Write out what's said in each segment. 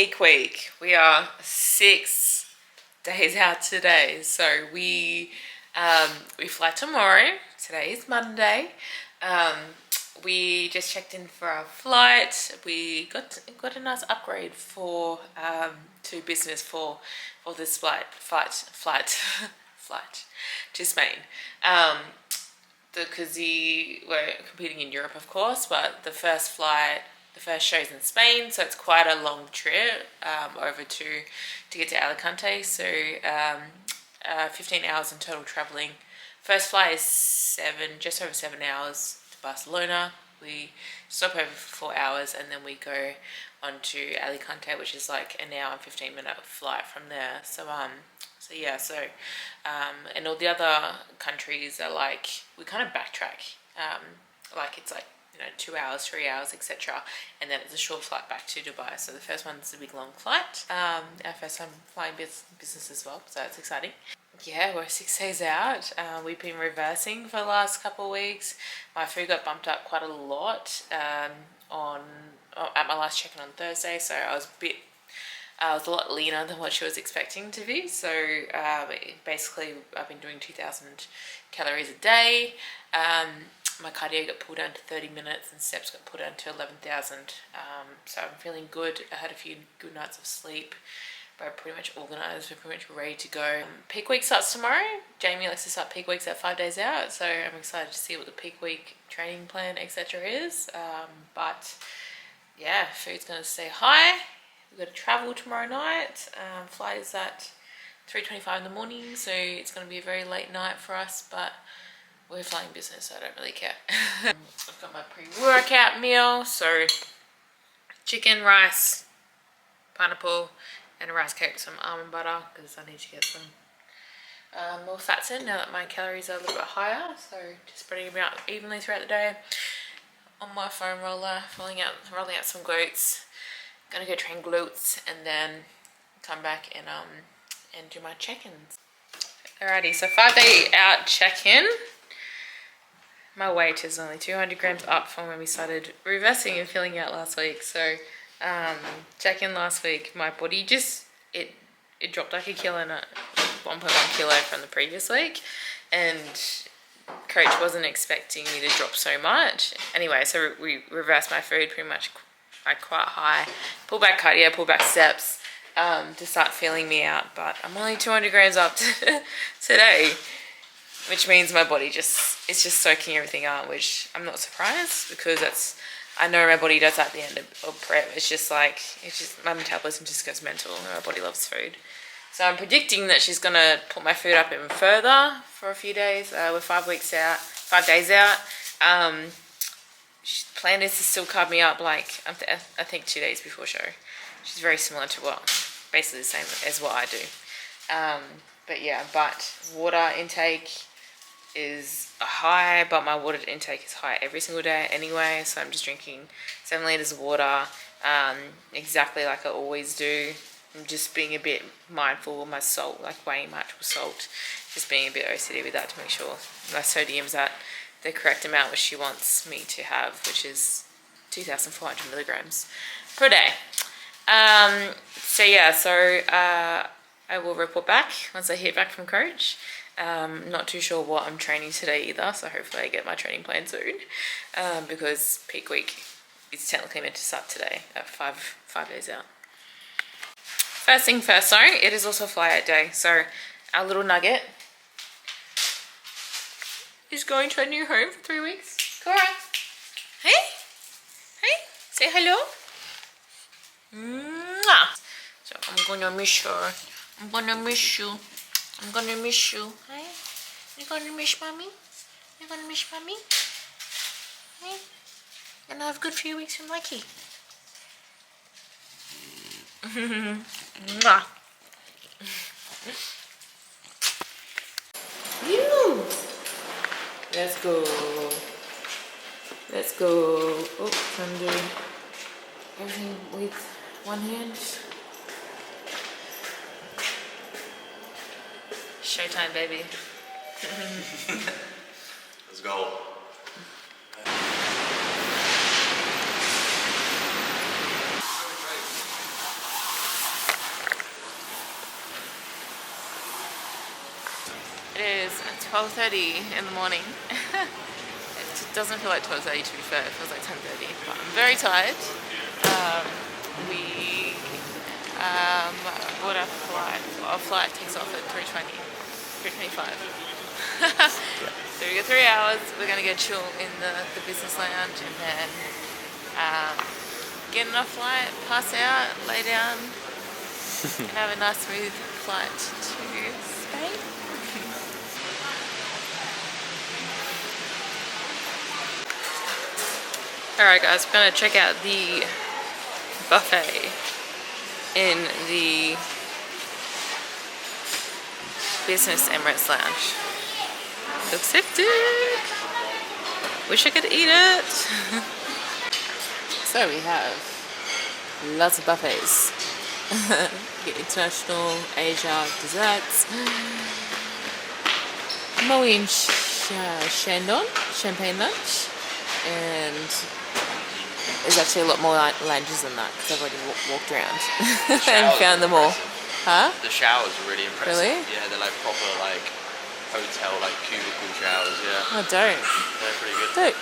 peak week. We are 6 days out today. So we fly tomorrow. Today is Monday. We just checked in for our flight. We got a nice upgrade for to business for this flight to Spain. Because we're competing in Europe, of course, but the first show's in Spain, so it's quite a long trip over to get to Alicante. So 15 hours in total traveling. First flight is just over 7 hours to Barcelona. We stop over for 4 hours and then we go on to Alicante, which is like an hour and 15-minute flight from there. So and all the other countries are like, we kind of backtrack. Like it's like, 2 hours, 3 hours, etc. And then it's a short flight back to Dubai. So the first one's a big long flight. Our first time flying business as well, so it's exciting. Yeah, we're 6 days out. We've been reversing for the last couple of weeks. My food got bumped up quite a lot at my last check-in on Thursday, so I was a lot leaner than what she was expecting to be. So basically I've been doing 2,000 calories a day. My cardio got pulled down to 30 minutes and steps got pulled down to 11,000. So I'm feeling good. I had a few good nights of sleep. We're pretty much organised. We're pretty much ready to go. Peak week starts tomorrow. Jamie likes to start peak weeks at 5 days out. So I'm excited to see what the peak week training plan, etc. is. But yeah, food's going to stay high. We've got to travel tomorrow night. Flight is at 3:25 in the morning, so it's going to be a very late night for us, but we're flying business, so I don't really care. I've got my pre-workout meal, so chicken, rice, pineapple, and a rice cake with some almond butter, because I need to get some more fats in now that my calories are a little bit higher. So just spreading them out evenly throughout the day. On my foam roller, rolling out some glutes. Gonna go train glutes and then come back and do my check-ins. Alrighty, so 5 day out check-in. My weight is only 200 grams up from when we started reversing and filling out last week. So check-in last week, my body just it dropped like a kilo and 1.1 kilo from the previous week, and coach wasn't expecting me to drop so much. Anyway, so we reversed my food pretty much like quite high, pull back cardio, pull back steps to start filling me out. But I'm only 200 grams up today, which means my body it's just soaking everything up, which I'm not surprised, because I know my body does that at the end of prep. It's just my metabolism just goes mental. My body loves food. So I'm predicting that she's going to put my food up even further for a few days. We're 5 days out. Plan is to still carb me up like I think 2 days before show. She's very similar to basically the same as what I do. But water intake is high, but my water intake is high every single day anyway. So I'm just drinking 7 liters of water, exactly like I always do. I'm just being a bit mindful of my salt, like weighing my actual salt. Just being a bit OCD with that to make sure my sodium's at the correct amount which she wants me to have, which is 2,400 milligrams per day. I will report back once I hear back from coach. Not too sure what I'm training today either, so hopefully I get my training plan soon, because peak week is technically meant to start today at 5 days out. First thing first though, it is also fly out day, so our little nugget is going to a new home for 3 weeks. Cora, hey, say hello. Mwah. So I'm gonna miss her. I'm gonna miss you. Hey, you gonna miss mommy? You gonna miss mommy? Hey, gonna have a good few weeks with Mikey. Mwah. You. Let's go. Oh, can do everything with one hand. Showtime, baby. Let's go. It is 12:30 in the morning. It doesn't feel like 12:30 to be fair, it feels like 10:30. But I'm very tired. We bought our flight. Our flight takes off at 3:20, 3:25. So we got 3 hours. We're gonna go chill in the business lounge and then get on a flight, pass out, lay down, and have a nice smooth flight to Spain. Alright guys, we're gonna check out the buffet in the Business Emirates Lounge. Looks hectic! Wish I could eat it! So we have lots of buffets. Get international, Asia, desserts. Moe and Shandon, champagne lunch. And there's actually a lot more lounges than that because I've already walked around and found them all. Huh? The showers are really impressive. Really? Yeah, they're like proper like hotel like cubicle showers. Yeah. Oh, dope. They're pretty good. Dope.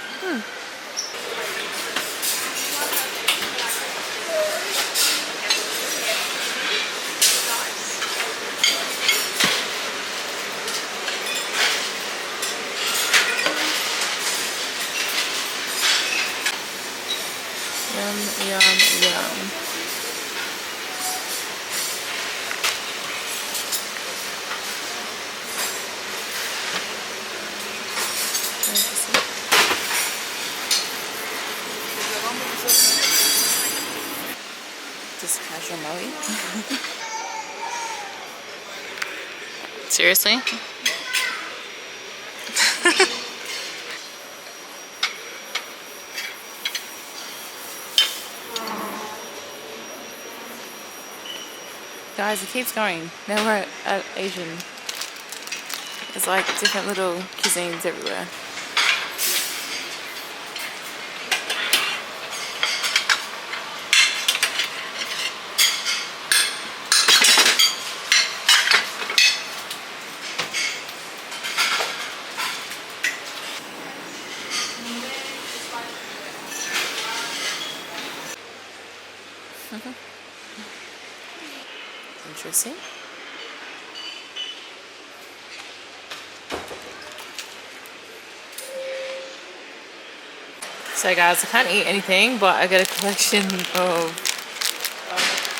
Yum, yum, yum. Just casual Moe. Seriously? Guys, it keeps going. Now we're at Asian. There's like different little cuisines everywhere. Interesting. So guys, I can't eat anything, but I got a collection of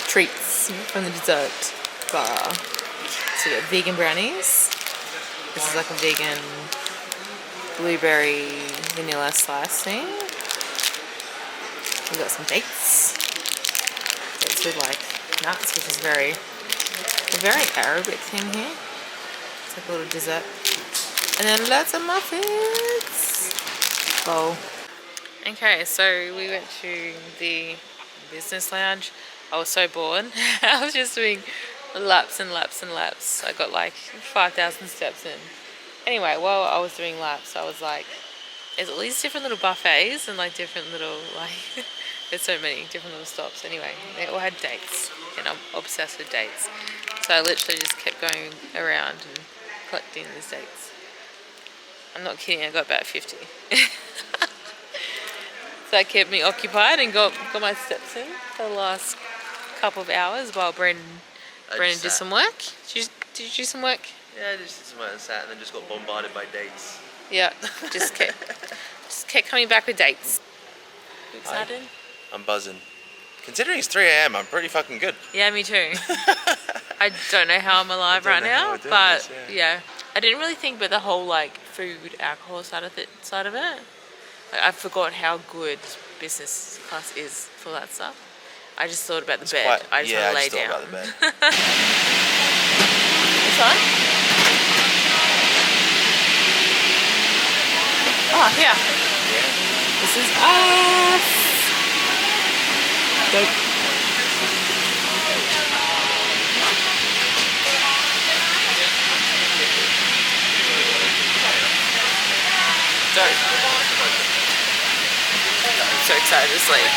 treats from the dessert bar. So we got vegan brownies. This is like a vegan blueberry vanilla slice thing. We got some dates. Dates with like nuts, which is a very Arabic thing here. It's like a little dessert. And then lots of muffins. Oh. Okay, so we went to the business lounge. I was so bored. I was just doing laps and laps and laps. I got like 5,000 steps in. Anyway, while I was doing laps, I was like, there's all these different little buffets and like different little like there's so many different little stops. Anyway, they all had dates and I'm obsessed with dates. So I literally just kept going around and collecting these dates. I'm not kidding, I got about 50. So that kept me occupied and got my steps in for the last couple of hours while Brendan did some work. Did you do some work? Yeah, I just did some work and sat and then just got bombarded by dates. Yeah, just kept coming back with dates. You excited? I'm buzzing. Considering it's 3 a.m, I'm pretty fucking good. Yeah, me too. I don't know how I'm alive right now, but yeah. I didn't really think about the whole like food, alcohol side of it. Like, I forgot how good business class is for that stuff. I just thought about the bed. I just want to lay down. Thought about the bed. This one? Oh, here. This is us. Dope. Dope. I'm so excited to sleep.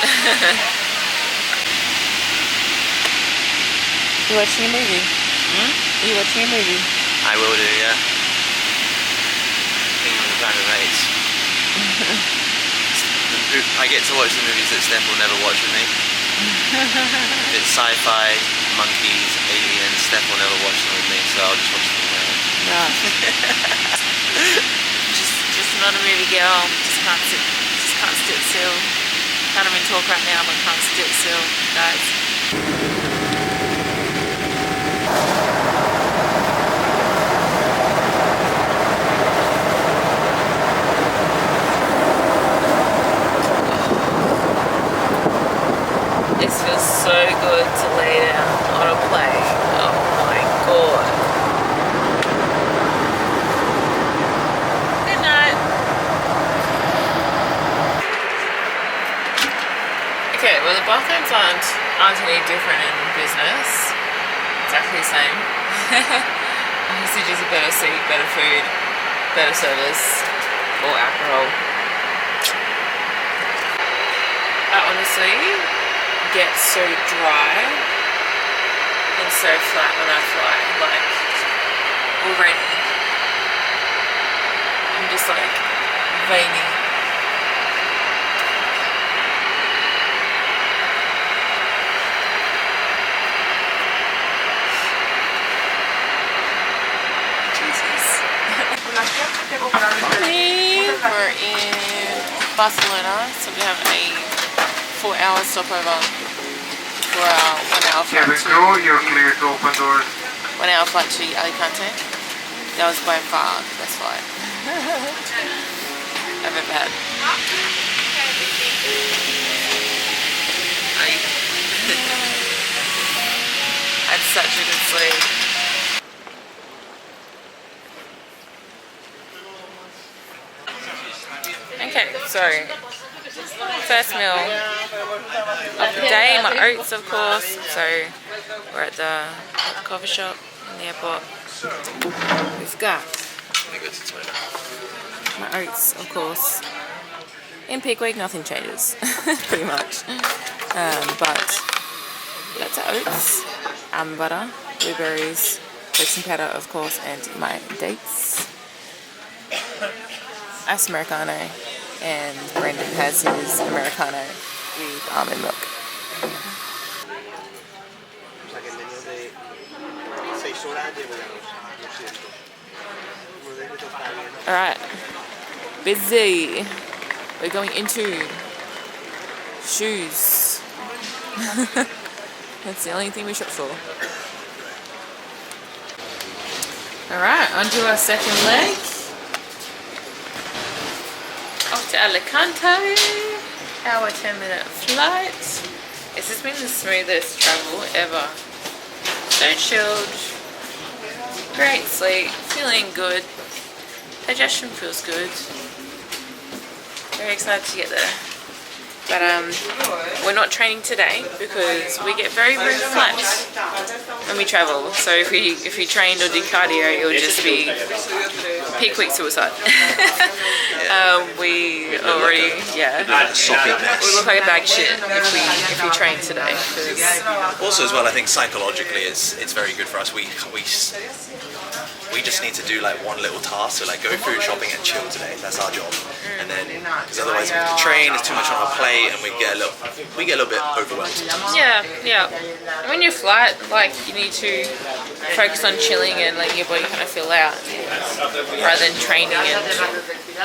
You watching a movie? Are you watching a movie? I will do, yeah. time with mates. I get to watch the movies that Steph will never watch with me. If it's sci-fi, monkeys, aliens, Steph will never watch them with me, so I'll just watch them on my own. Yeah. just not a movie girl. Just can't sit still. Can't even talk right now, but can't sit still, guys. This feels so good to lay down on a plane. Oh my god. Good night. Okay, well the bathrooms aren't any different in business. Exactly the same. Obviously just a better seat, better food, better service, or alcohol. I honestly get so dry and so flat when I fly, like already I'm just like veiny. Jesus. We're in Barcelona, so we have a 4-hour stopover for our 1 hour flight to you're clear to open doors. 1 hour flight to Alicante. That was by far the best flight I've ever had. I had such a good sleep. Okay, so first meal of the day, my oats of course. So we're at the coffee shop in the airport. We've got my oats of course. In peak week nothing changes, pretty much. But lots of oats, almond butter, blueberries, baking powder of course, and my dates. Ice Americano, and Brendan has his Americano with almond milk. Alright, busy. We're going into shoes. That's the only thing we shop for. Alright, on to our second leg. Off to Alicante, our 10-minute flight. This has been the smoothest travel ever. So chilled, great sleep, feeling good, digestion feels good. Very excited to get there. But we're not training today because we get very, very flat when we travel. So if we trained or did cardio, it would just be peak week suicide. We already, we look like a bag of shit if we train today. Also as well, I think psychologically it's very good for us. We just need to do like one little task, so like go food shopping and chill today. That's our job. And then, because otherwise we have to train, it's too much on our plate, and we get a little bit overwhelmed sometimes. Yeah. When you're flat, like you need to focus on chilling and letting your body kind of fill out, rather than training and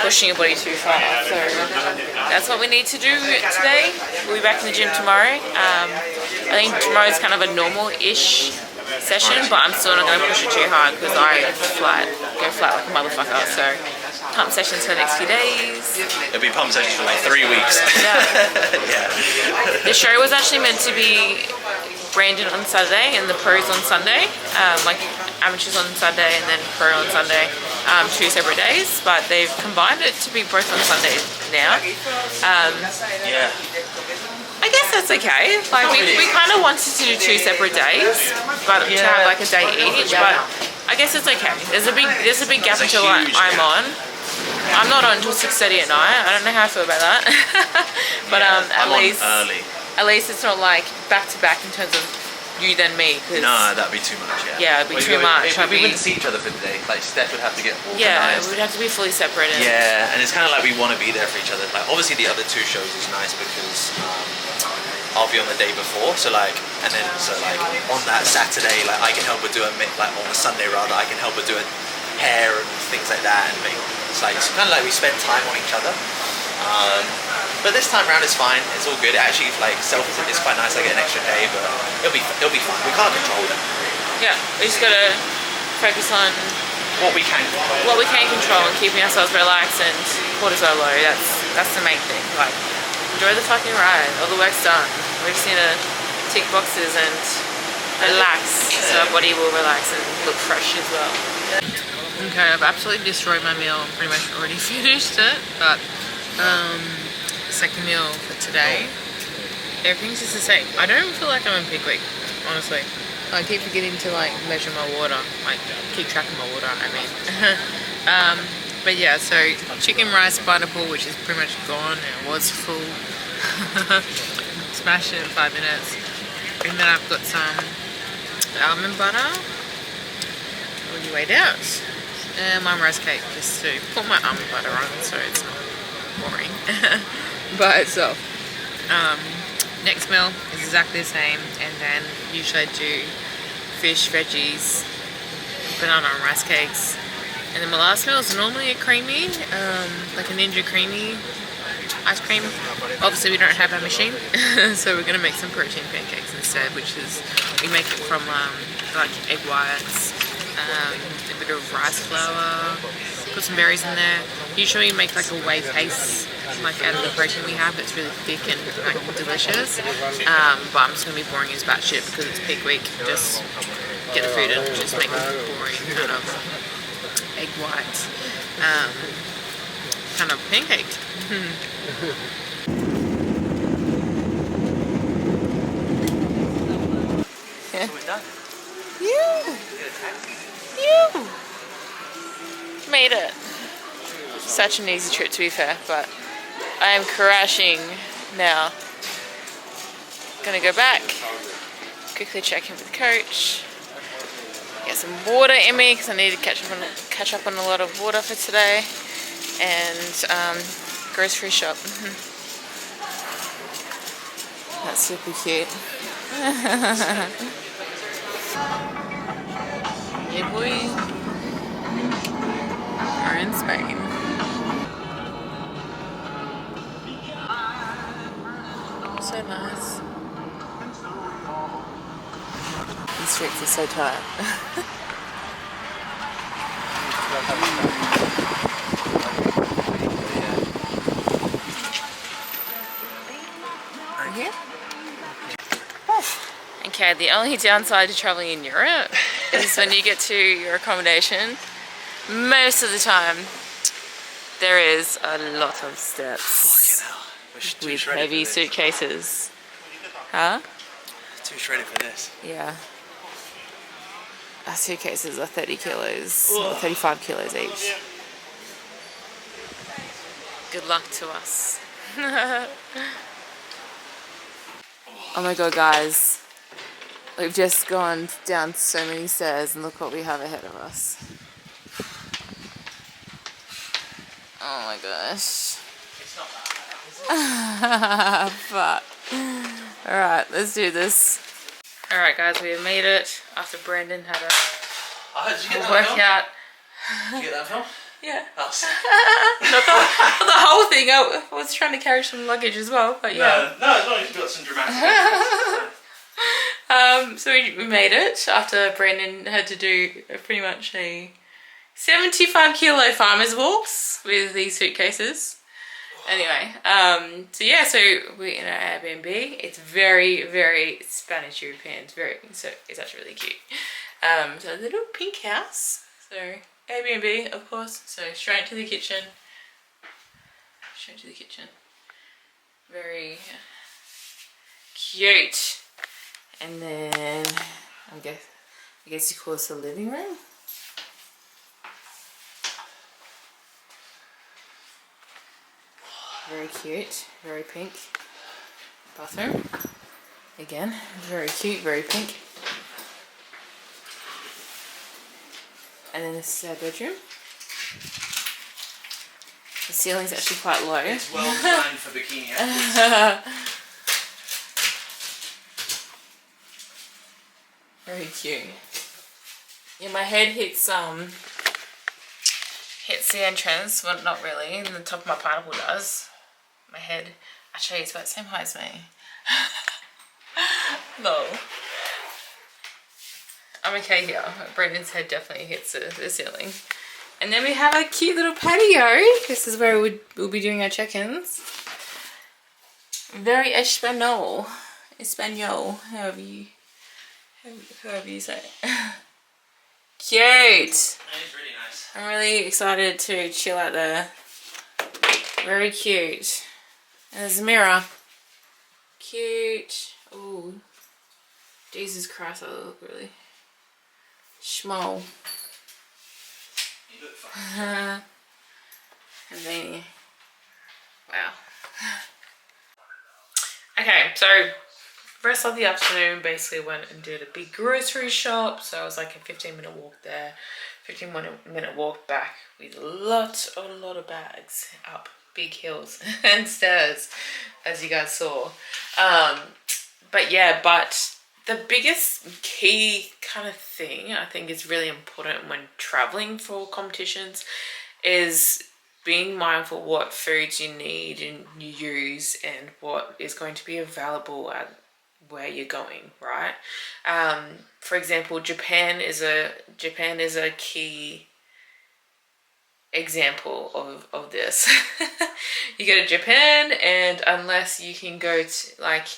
pushing your body too far. So that's what we need to do today. We'll be back in the gym tomorrow. I think tomorrow's kind of a normal-ish session, but I'm still not going to push it too hard because I go flat like a motherfucker. So pump sessions for the next few days. It'll be pump sessions for like 3 weeks. Yeah. The show was actually meant to be Brandon on Saturday and the pros on Sunday, like amateurs on Saturday and then pro on Sunday, 2 separate days, but they've combined it to be both on Sunday now. I guess that's okay. Like we kind of wanted to do 2 separate days, but to have like a day each. But I guess it's okay. There's a big gap until I'm on. I'm not on until 6:30 at night. I don't know how I feel about that. But at least it's not like back to back in terms of you than me. Cause No, that'd be too much. yeah, it'd be too much. We wouldn't see each other for the day. Like Steph would have to get organised. Yeah, we would have to be fully separated. Yeah, and it's kind of like we want to be there for each other. Like obviously the other two shows is nice because I'll be on the day before, so like on that Saturday, like I can help her do on the Sunday rather, I can help her do a hair and things like that, and it's kind of like we spend time on each other. But this time around it's fine. It's all good. Actually, like it's quite nice. I get an extra day, but it'll be fine. We can't control it. Yeah, we just gotta focus on What we can control. and keeping ourselves relaxed and cortisol low. That's the main thing. Like, enjoy the fucking ride. All the work's done. We just need to tick boxes and relax, so our body will relax and look fresh as well. Okay, I've absolutely destroyed my meal. I'm pretty much already finished it, but second meal for today, everything's just the same. I don't feel like I'm in peak week, honestly. I keep forgetting to like measure my water, like keep track of my water, I mean. But yeah, so chicken rice pineapple, which is pretty much gone, and it was full. Smashed it in 5 minutes. And then I've got some almond butter, already weighed out, and my rice cake, just to put my almond butter on so it's not boring by itself. Next meal is exactly the same, and then usually I do fish, veggies, banana and rice cakes. And then my last meal is normally a creamy, like a Ninja creamy ice cream. Obviously we don't have a machine, so we're gonna make some protein pancakes instead, which is, we make it from like egg whites, a bit of rice flour, put some berries in there. Usually we make like a whey paste, like out of the protein we have. It's really thick and like delicious. But I'm just gonna be boring as batshit because it's peak week. Just get the food and just make it boring kind of egg white kind of pancake. So we're done. You made it. Such an easy trip, to be fair, but I am crashing now. Gonna go back, quickly check in with the coach, get some water in me because I need to catch up on a lot of water for today, and grocery shop. That's super cute. Yeah, boy. We're in Spain. So nice. These streets are so tight. Yeah. Okay, the only downside to traveling in Europe is when you get to your accommodation, most of the time there is a lot of steps with heavy suitcases. Huh? Too shredded for this. Yeah. Our suitcases are 30 kilos, or 35 kilos each. Good luck to us. Oh my god, guys. We've just gone down so many stairs and look what we have ahead of us. Oh my gosh. Fuck. Alright, let's do this. Alright guys, we have made it after Brandon had Did you get a workout. Did you get that film? Yeah. Oh, not the whole thing. I was trying to carry some luggage as well, but yeah. No, as long as you've got some dramatic So we made it after Brandon had to do pretty much a 75 kilo farmer's walks with these suitcases. Anyway, so yeah, so we're in our Airbnb. It's very, very Spanish European. It's actually really cute. So a little pink house. So Airbnb, of course. So straight to the kitchen. Very cute. And then I guess you call this a living room. Very cute, very pink. Bathroom. Again, very cute, very pink. And then this is our bedroom. The ceiling's actually quite low. It's well designed for bikini athletes. Very cute. Yeah, my head hits the entrance. Well, not really. And the top of my pineapple does. My head actually is about the same height as me. No. I'm okay here. Brendan's head definitely hits the ceiling. And then we have a cute little patio. This is where we'll be doing our check-ins. Very Espanol, however you say it. Cute. That is really nice. I'm really excited to chill out there. Very cute. And there's a mirror. Cute. Ooh. Jesus Christ, I look really small. You look fine. And then, wow. Okay, so rest of the afternoon basically went and did a big grocery shop. So it was like a 15-minute walk there, 15-minute walk back with a lot of bags up big hills and stairs, as you guys saw. But yeah, but the biggest key kind of thing I think is really important when traveling for competitions is being mindful what foods you need and you use and what is going to be available at where you're going, right? For example, Japan is a key example of this. You go to Japan, and unless you can go to, like,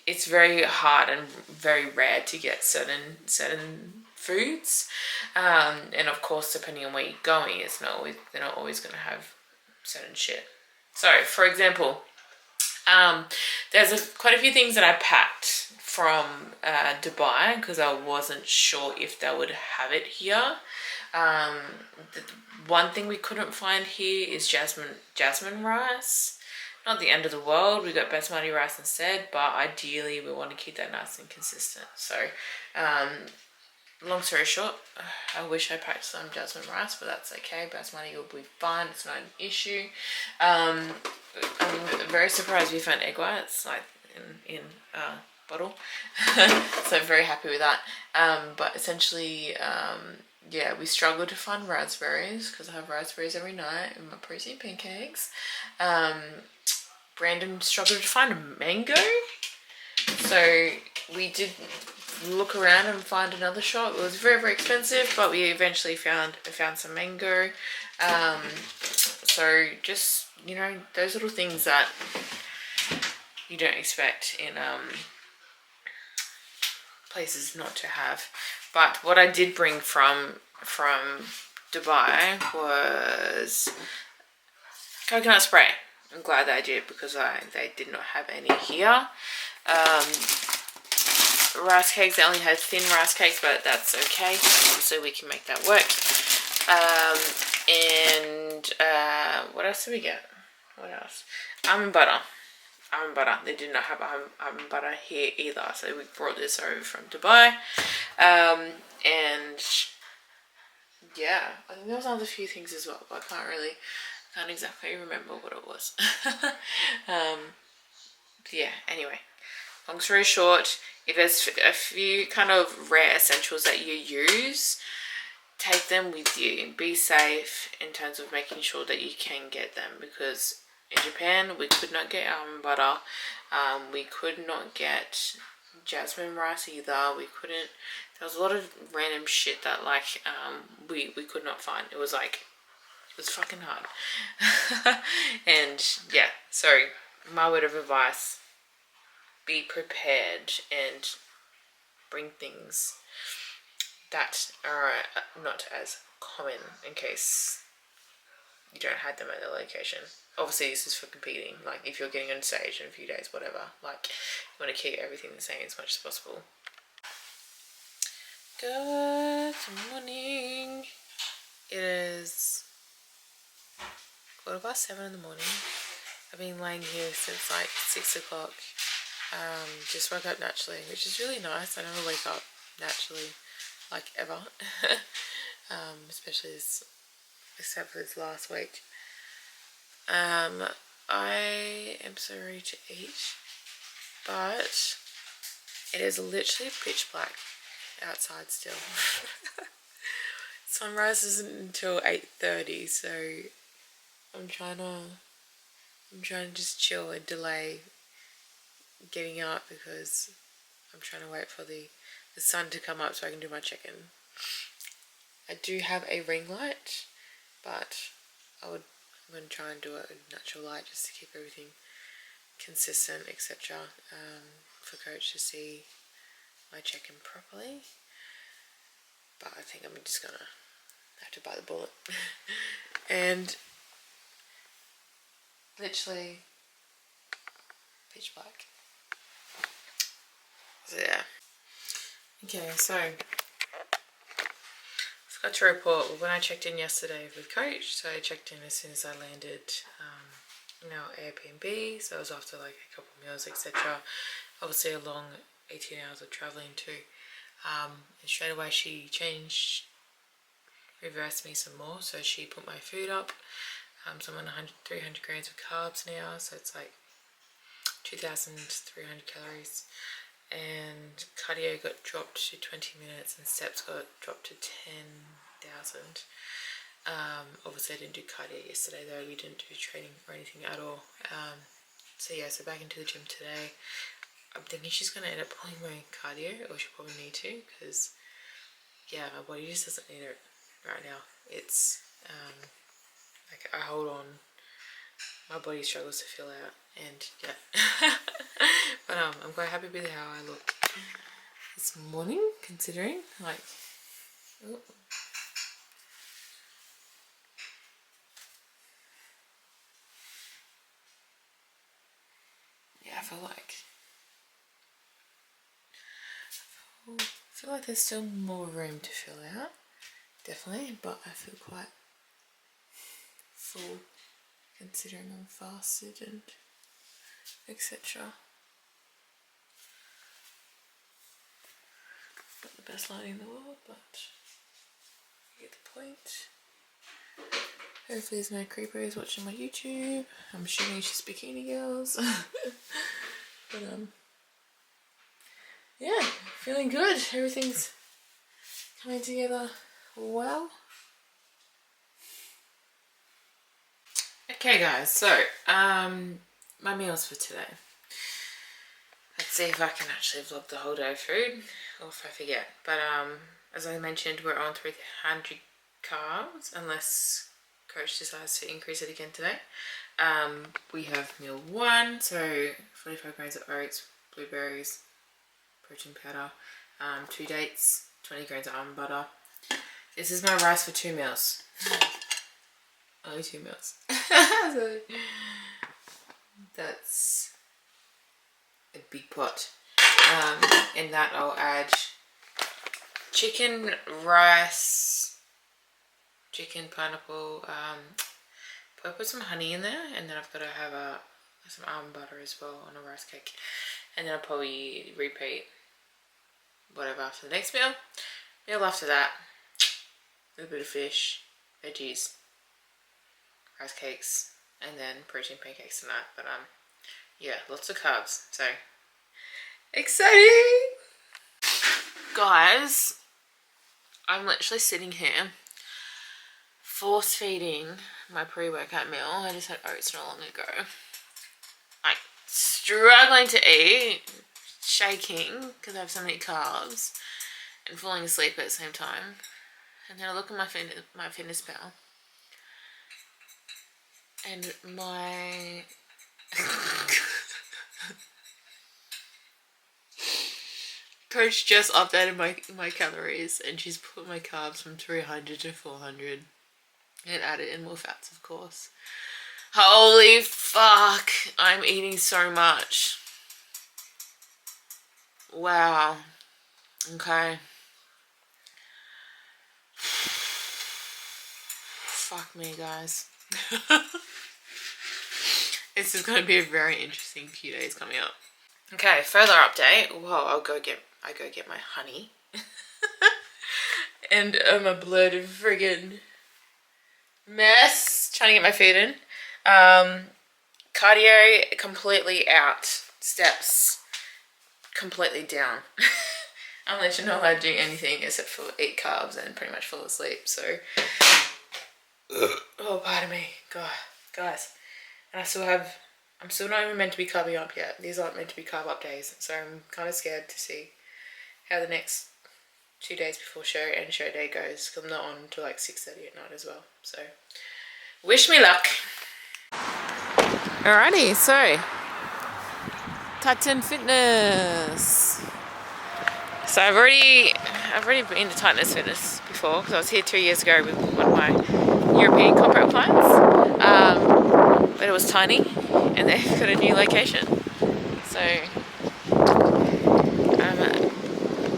it's very hard and very rare to get certain foods, and of course, depending on where you're going, they're not always going to have certain shit. So, for example, there's quite a few things that I packed from Dubai because I wasn't sure if they would have it here. The one thing we couldn't find here is jasmine rice. Not the end of the world. We got basmati rice instead, but ideally we want to keep that nice and consistent. So, long story short, I wish I packed some jasmine rice, but that's okay. Basmati will be fine. It's not an issue. I'm very surprised we found egg whites like in bottle. So I'm very happy with that. But essentially, yeah, we struggled to find raspberries because I have raspberries every night in my protein pancakes. Brandon struggled to find a mango. So we did look around and find another shop. It was very, very expensive, but we eventually found some mango. So just, you know, those little things that you don't expect in places not to have. But what I did bring from Dubai was coconut spray. I'm glad that I did because they did not have any here. Rice cakes, they only had thin rice cakes, but that's okay. So we can make that work. And what else did we get? What else? Almond butter. They did not have almond butter here either, so we brought this over from Dubai. And yeah, I think there was another few things as well, but I can't exactly remember what it was. Yeah, anyway, long story short, if there's a few kind of rare essentials that you use, take them with you. Be safe in terms of making sure that you can get them, because in Japan we could not get almond butter, we could not get jasmine rice either. There was a lot of random shit that like we could not find. It was fucking hard. And yeah, so my word of advice, be prepared and bring things that are not as common in case you don't have them at the location. Obviously this is for competing, like if you're getting on stage in a few days, whatever, like you want to keep everything the same as much as possible. Good morning. It is 7:15 in the morning. I've been laying here since like 6 o'clock. Just woke up naturally, which is really nice. I never wake up naturally like ever. Especially except for this last week. I am so ready to eat, but it is literally pitch black outside still. Sunrise isn't until 8:30, so I'm trying to just chill and delay getting up because I'm trying to wait for the sun to come up so I can do my check-in. I do have a ring light, but I'm going to try and do it with natural light just to keep everything consistent, etc. For Coach to see my check-in properly. But I think I'm just gonna have to bite the bullet. And literally pitch black. So yeah. Okay, so forgot to report when I checked in yesterday with Coach. So I checked in as soon as I landed in our Airbnb. So it was after like a couple of meals, etc. Obviously a long 18 hours of traveling too. And straight away she reversed me some more. So she put my food up. So I'm on 300 grams of carbs now. So it's like 2,300 calories. And cardio got dropped to 20 minutes and steps got dropped to 10,000. Obviously I didn't do cardio yesterday though. We didn't do training or anything at all. So yeah, so back into the gym today. I'm thinking she's going to end up pulling my cardio, or she'll probably need to, because yeah, my body just doesn't need it right now. It's like I hold on, my body struggles to fill out, and yeah. But I'm quite happy with how I look this morning, considering like, oh. Yeah, I feel like there's still more room to fill out, definitely, but I feel quite full considering I'm fasted and etc. Not the best lighting in the world, but you get the point. Hopefully there's no creepers watching my YouTube. I'm assuming it's just bikini girls. But yeah, feeling good. Everything's coming together well. Okay guys, so my meals for today. Let's see if I can actually vlog the whole day of food, or if I forget. But as I mentioned, we're on 300 carbs unless Coach decides to increase it again today. We have meal 1, so 45 grams of oats, blueberries, protein powder, 2 dates, 20 grams of almond butter. This is my rice for 2 meals. Only 2 meals. So that's a big pot. In that I'll add chicken, rice, chicken, pineapple. I'll put some honey in there, and then I've got to have some almond butter as well on a rice cake. And then I'll probably repeat whatever after the next meal. Meal after that, a little bit of fish, veggies, rice cakes, and then protein pancakes tonight. But yeah, lots of carbs, so exciting! Guys, I'm literally sitting here force feeding my pre-workout meal. I just had oats not long ago. Like struggling to eat, shaking because I have so many carbs, and falling asleep at the same time. And then I look at my fitness pal, and my Coach just updated my calories, and she's put my carbs from 300 to 400 and added in more fats, of course. Holy fuck, I'm eating so much. Wow. Okay. Fuck me, guys. This is going to be a very interesting few days coming up. Okay, further update. Well, I go get my honey. And I'm a bloated friggin' mess trying to get my food in. Cardio completely out. Steps completely down. I'm literally not allowed to do anything except for eat carbs and pretty much fall asleep. So, oh, pardon me, God, guys. And I'm still not even meant to be carving up yet. These aren't meant to be carb up days. So I'm kind of scared to see how the next 2 days before show and show day goes. Cause I'm not on until like 6:30 at night as well. So, wish me luck. Alrighty, so Titan Fitness. So I've already been to Titan Fitness before because I was here 2 years ago with one of my European corporate clients. But it was tiny, and they've got a new location. So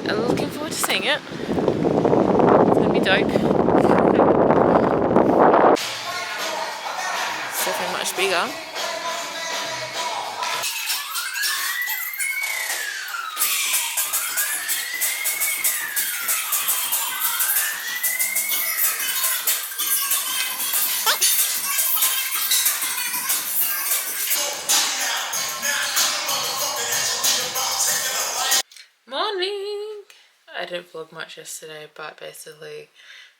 I'm looking forward to seeing it. It's gonna be dope. It's definitely much bigger. Morning! I didn't vlog much yesterday, but basically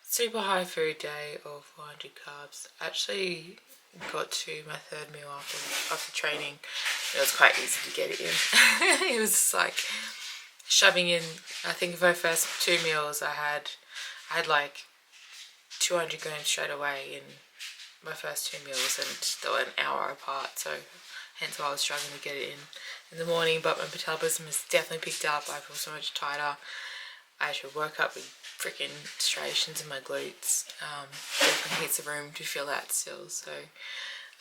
super high food day of 400 carbs. Actually got to my third meal after training. It was quite easy to get it in. It was just like shoving in, I think for my first 2 meals I had like 200 grams straight away in my first 2 meals, and they were an hour apart, so hence why I was struggling to get it in the morning. But my metabolism has definitely picked up. I feel so much tighter. I actually woke up with freaking striations in my glutes. Definitely needs the room to feel that still. So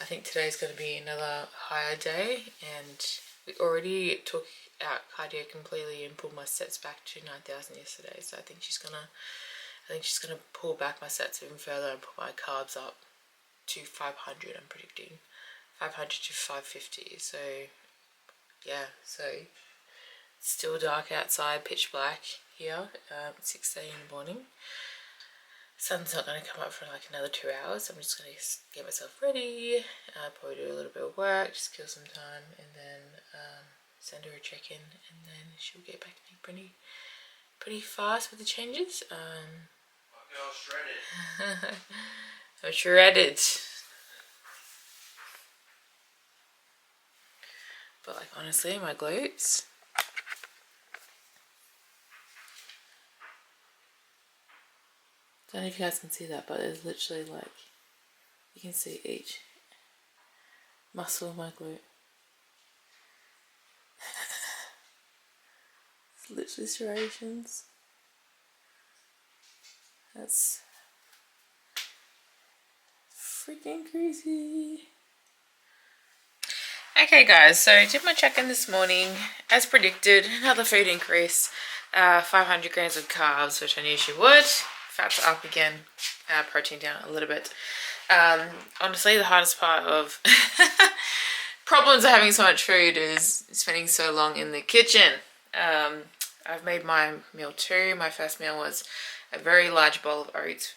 I think today's going to be another higher day, and we already took out cardio completely and pulled my sets back to 9,000 yesterday. So I think she's gonna pull back my sets even further and put my carbs up to 500. I'm predicting 500 to 550. So yeah, so it's still dark outside, pitch black here. 6:30 in the morning. Sun's not going to come up for like another 2 hours. I'm just going to get myself ready, probably do a little bit of work, just kill some time, and then send her a check-in, and then she'll get back to me pretty fast with the changes. Shredded. I'm shredded. But like honestly, my glutes. Don't know if you guys can see that, but there's literally like, you can see each muscle of my glute. It's literally striations. That's freaking crazy. Okay guys, so did my check-in this morning. As predicted, another food increase. 500 grams of carbs, which I knew she would. Fats up again, protein down a little bit. Honestly, the hardest part of problems of having so much food is spending so long in the kitchen. I've made my meal 2. My first meal was a very large bowl of oats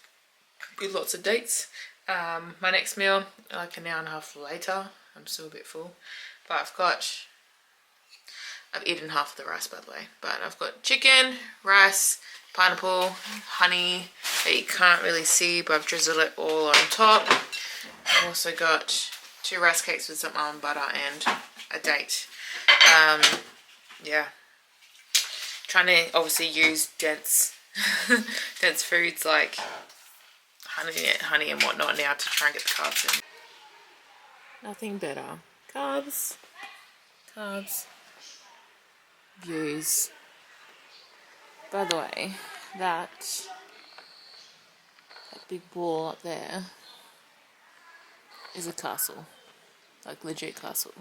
with lots of dates. My next meal, like an hour and a half later, I'm still a bit full, but I've eaten half of the rice, by the way, but I've got chicken, rice, pineapple, honey that you can't really see, but I've drizzled it all on top. I've also got 2 rice cakes with some almond butter and a date. Yeah, trying to obviously use dense foods like honey and whatnot now to try and get the carbs in. Nothing better. Carbs, views. By the way, that big ball up there is a castle, like legit castle.